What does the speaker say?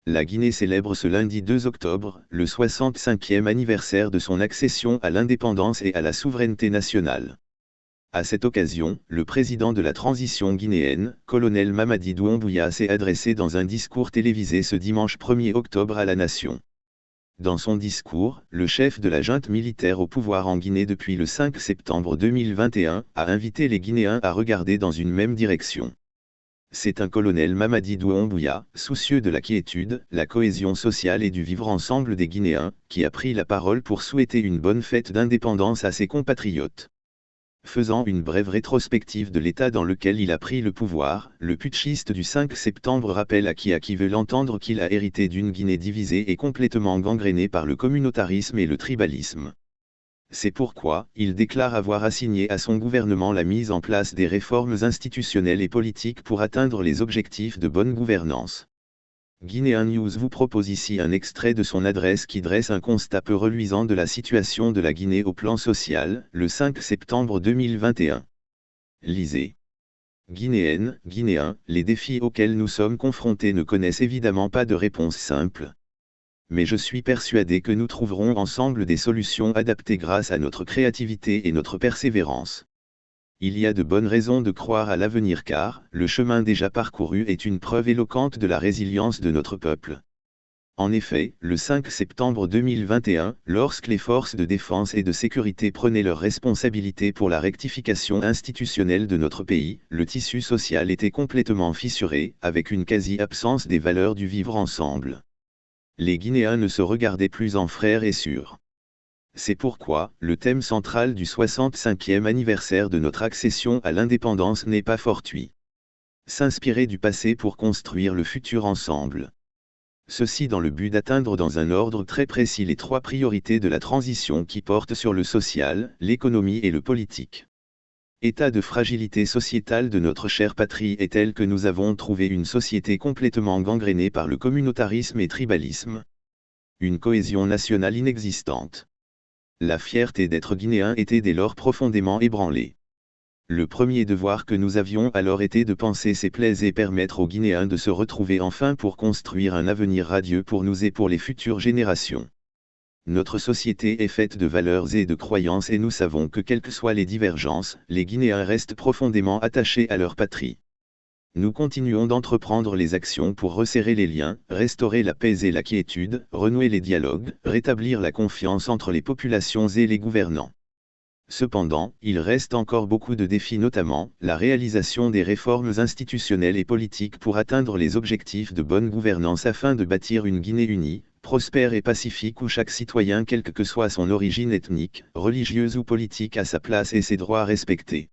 La Guinée célèbre ce lundi 2 octobre, le 65e anniversaire de son accession à l'indépendance et à la souveraineté nationale. À cette occasion, le président de la transition guinéenne, colonel Mamadi Doumbouya, s'est adressé dans un discours télévisé ce dimanche 1er octobre à la nation. Dans son discours, le chef de la junte militaire au pouvoir en Guinée depuis le 5 septembre 2021 a invité les Guinéens à regarder dans une même direction. C'est un colonel Mamadi Doumbouya, soucieux de la quiétude, la cohésion sociale et du vivre ensemble des Guinéens, qui a pris la parole pour souhaiter une bonne fête d'indépendance à ses compatriotes. Faisant une brève rétrospective de l'état dans lequel il a pris le pouvoir, le putschiste du 5 septembre rappelle à qui veut l'entendre qu'il a hérité d'une Guinée divisée et complètement gangrénée par le communautarisme et le tribalisme. C'est pourquoi, il déclare avoir assigné à son gouvernement la mise en place des réformes institutionnelles et politiques pour atteindre les objectifs de bonne gouvernance. Guinéen News vous propose ici un extrait de son adresse qui dresse un constat peu reluisant de la situation de la Guinée au plan social, le 5 septembre 2021. Lisez. Guinéennes, Guinéens, les défis auxquels nous sommes confrontés ne connaissent évidemment pas de réponse simple. Mais je suis persuadé que nous trouverons ensemble des solutions adaptées grâce à notre créativité et notre persévérance. Il y a de bonnes raisons de croire à l'avenir car, le chemin déjà parcouru est une preuve éloquente de la résilience de notre peuple. En effet, le 5 septembre 2021, lorsque les forces de défense et de sécurité prenaient leurs responsabilités pour la rectification institutionnelle de notre pays, le tissu social était complètement fissuré, avec une quasi-absence des valeurs du vivre ensemble. Les Guinéens ne se regardaient plus en frères et sœurs. C'est pourquoi, le thème central du 65e anniversaire de notre accession à l'indépendance n'est pas fortuit. S'inspirer du passé pour construire le futur ensemble. Ceci dans le but d'atteindre dans un ordre très précis les 3 priorités de la transition qui portent sur le social, l'économie et le politique. État de fragilité sociétale de notre chère patrie est tel que nous avons trouvé une société complètement gangrénée par le communautarisme et tribalisme. Une cohésion nationale inexistante. La fierté d'être guinéen était dès lors profondément ébranlée. Le premier devoir que nous avions alors été de panser ces plaies et permettre aux Guinéens de se retrouver enfin pour construire un avenir radieux pour nous et pour les futures générations. Notre société est faite de valeurs et de croyances et nous savons que quelles que soient les divergences, les Guinéens restent profondément attachés à leur patrie. Nous continuons d'entreprendre les actions pour resserrer les liens, restaurer la paix et la quiétude, renouer les dialogues, rétablir la confiance entre les populations et les gouvernants. Cependant, il reste encore beaucoup de défis, notamment, la réalisation des réformes institutionnelles et politiques pour atteindre les objectifs de bonne gouvernance afin de bâtir une Guinée unie, prospère et pacifique où chaque citoyen, quelle que soit son origine ethnique, religieuse ou politique, a sa place et ses droits respectés.